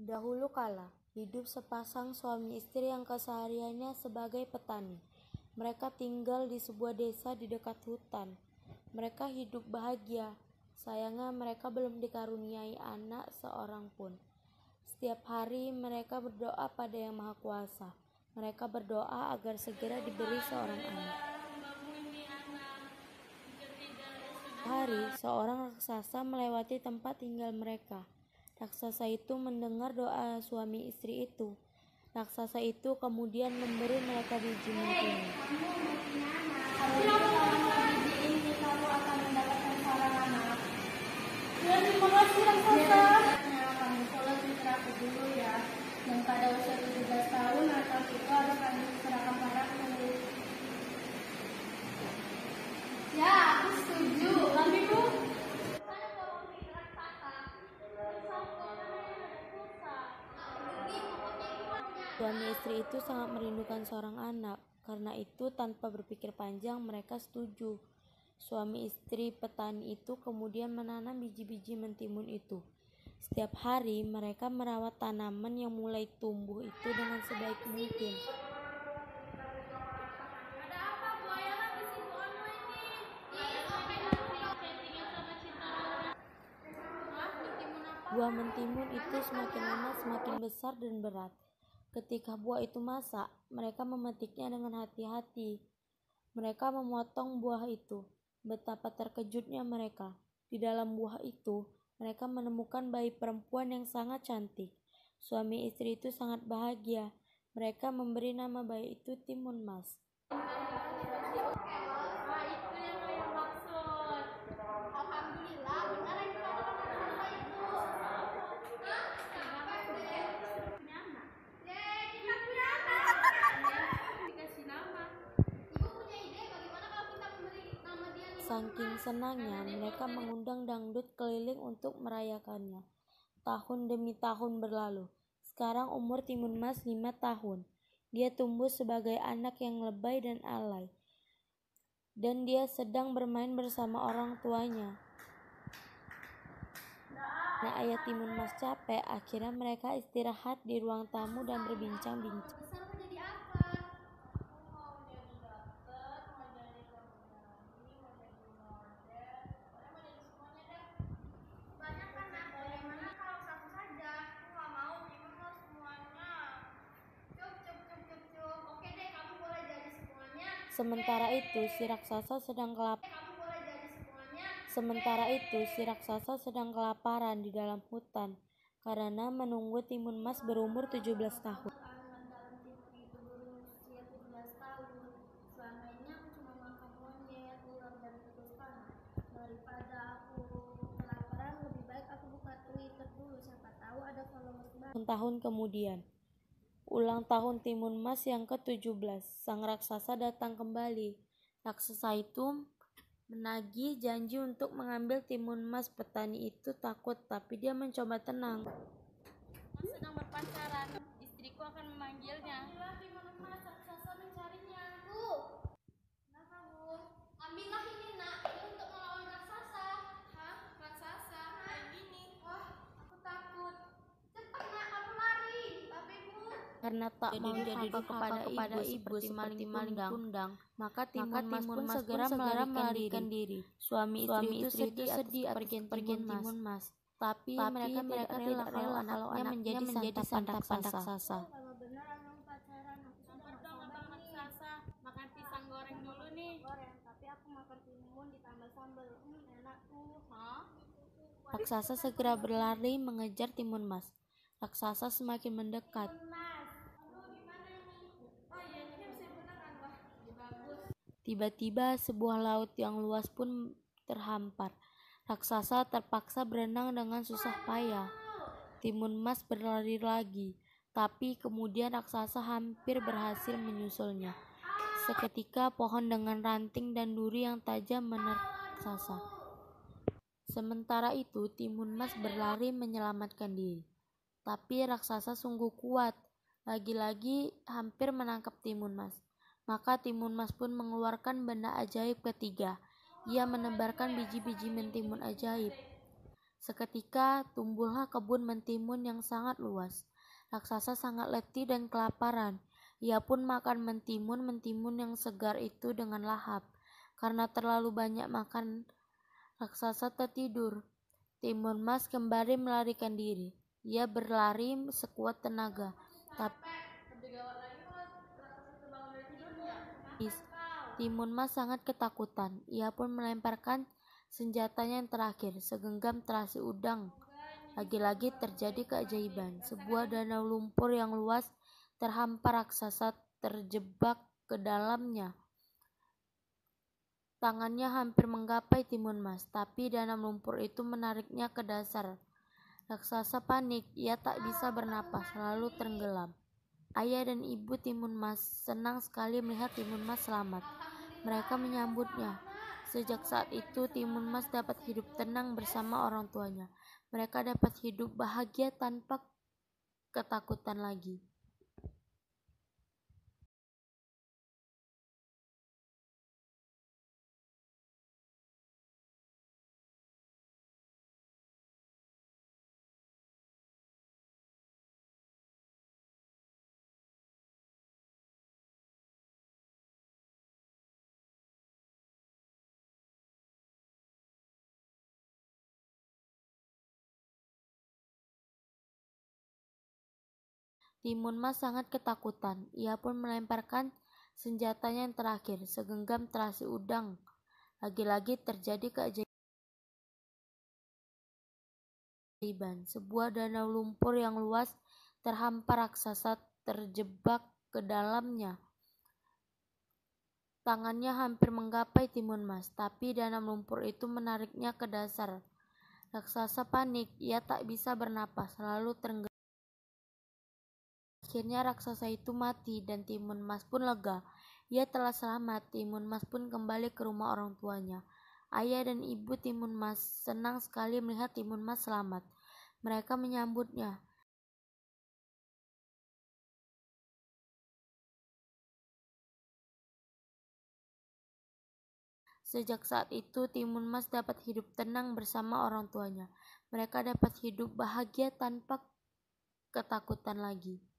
Dahulu kala, hidup sepasang suami istri yang kesehariannya sebagai petani. Mereka tinggal di sebuah desa di dekat hutan. Mereka hidup bahagia. Sayangnya mereka belum dikaruniai anak seorang pun. Setiap hari mereka berdoa pada Yang Maha Kuasa. Mereka berdoa agar segera diberi seorang anak. Hari, seorang raksasa melewati tempat tinggal mereka. Raksasa itu mendengar doa suami istri itu. Raksasa itu kemudian memberi mereka biji mentimun. Kalau biji ini kamu akan mendapatkan seorang anak. Ya, terima kasih raksasa. Kamu sholat istirahat dulu ya. Dan pada usia 17 tahun anak itu akan diserahkan padaku. Ya, aku setuju. Tapi Bu, Suami istri itu sangat merindukan seorang anak. Karena itu tanpa berpikir panjang mereka setuju. Suami istri petani itu kemudian menanam biji-biji mentimun itu. Setiap hari mereka merawat tanaman yang mulai tumbuh itu dengan sebaik mungkin. Buah mentimun itu semakin lama semakin besar dan berat. Ketika buah itu masak, mereka memetiknya dengan hati-hati. Mereka memotong buah itu. Betapa terkejutnya mereka. Di dalam buah itu, mereka menemukan bayi perempuan yang sangat cantik. Suami istri itu sangat bahagia. Mereka memberi nama bayi itu Timun Mas. Saking senangnya, mereka mengundang dangdut keliling untuk merayakannya. Tahun demi tahun berlalu. Sekarang umur Timun Mas 5 tahun. Dia tumbuh sebagai anak yang lebay dan alay. Dan dia sedang bermain bersama orang tuanya. Nah, ayah Timun Mas capek, akhirnya mereka istirahat di ruang tamu dan berbincang-bincang. Sementara itu, si raksasa sedang kelaparan di dalam hutan karena menunggu Timun Mas berumur 17 tahun. Tahun kemudian, ulang tahun Timun Mas yang ke-17, sang raksasa datang kembali. Raksasa itu menagih janji untuk mengambil Timun Mas. Petani itu takut, tapi dia mencoba tenang. Mas sedang berpacaran, istriku akan memanggilnya. Timun Mas, raksasa mencarinya. Bu, kenapa Bu? Ambillah ini nak, ini untuk melawan raksasa. Hah? Raksasa? Kayak gini. Wah, aku takut. Cepat nak, kamu lari. Tapi Bu, karena tak mau duduk kepada ibu seperti maling kundang, maka Timun Mas pun segera melarikan diri. Suami istri itu sedih atas pergian Timun Mas. Tapi mereka tidak rela kalau anaknya menjadi santapan raksasa. kalau benar abang pacaran, aku sudah dong abang raksasa. Makan pisang goreng dulu nih. Goreng, tapi aku makan timun ditambah sambal. Enak tuh. Hah? Raksasa segera berlari mengejar Timun Mas. Raksasa semakin mendekat. Tiba-tiba sebuah laut yang luas pun terhampar. Raksasa terpaksa berenang dengan susah payah. Timun Mas berlari lagi, tapi kemudian raksasa hampir berhasil menyusulnya. Seketika pohon dengan ranting dan duri yang tajam menerpa raksasa. Sementara itu Timun Mas berlari menyelamatkan diri. Tapi raksasa sungguh kuat. Lagi-lagi hampir menangkap Timun Mas. Maka Timun Mas pun mengeluarkan benda ajaib ketiga. Ia menebarkan biji-biji mentimun ajaib. Seketika tumbuhlah kebun mentimun yang sangat luas. Raksasa sangat letih dan kelaparan. Ia pun makan mentimun yang segar itu dengan lahap. Karena terlalu banyak makan, raksasa tertidur. Timun Mas kembali melarikan diri. Ia berlari sekuat tenaga, tapi Timun Mas sangat ketakutan. Ia pun melemparkan senjatanya yang terakhir, segenggam terasi udang. Lagi-lagi terjadi keajaiban. Sebuah danau lumpur yang luas terhampar, raksasa terjebak ke dalamnya. Tangannya hampir menggapai Timun Mas, tapi danau lumpur itu menariknya ke dasar. Raksasa panik, ia tak bisa bernapas, lalu tenggelam. Ayah dan ibu Timun Mas senang sekali melihat Timun Mas selamat. Mereka menyambutnya. Sejak saat itu Timun Mas dapat hidup tenang bersama orang tuanya. Mereka dapat hidup bahagia tanpa ketakutan lagi. Timun Mas sangat ketakutan. Ia pun melemparkan senjatanya yang terakhir, segenggam terasi udang. Lagi-lagi terjadi keajaiban. Sebuah danau lumpur yang luas terhampar, raksasa terjebak ke dalamnya. Tangannya hampir menggapai Timun Mas, tapi danau lumpur itu menariknya ke dasar. Raksasa panik, ia tak bisa bernapas, lalu tenggelam. Akhirnya raksasa itu mati dan Timun Mas pun lega. Ia telah selamat. Timun Mas pun kembali ke rumah orang tuanya. Ayah dan ibu Timun Mas senang sekali melihat Timun Mas selamat. Mereka menyambutnya. Sejak saat itu Timun Mas dapat hidup tenang bersama orang tuanya. Mereka dapat hidup bahagia tanpa ketakutan lagi.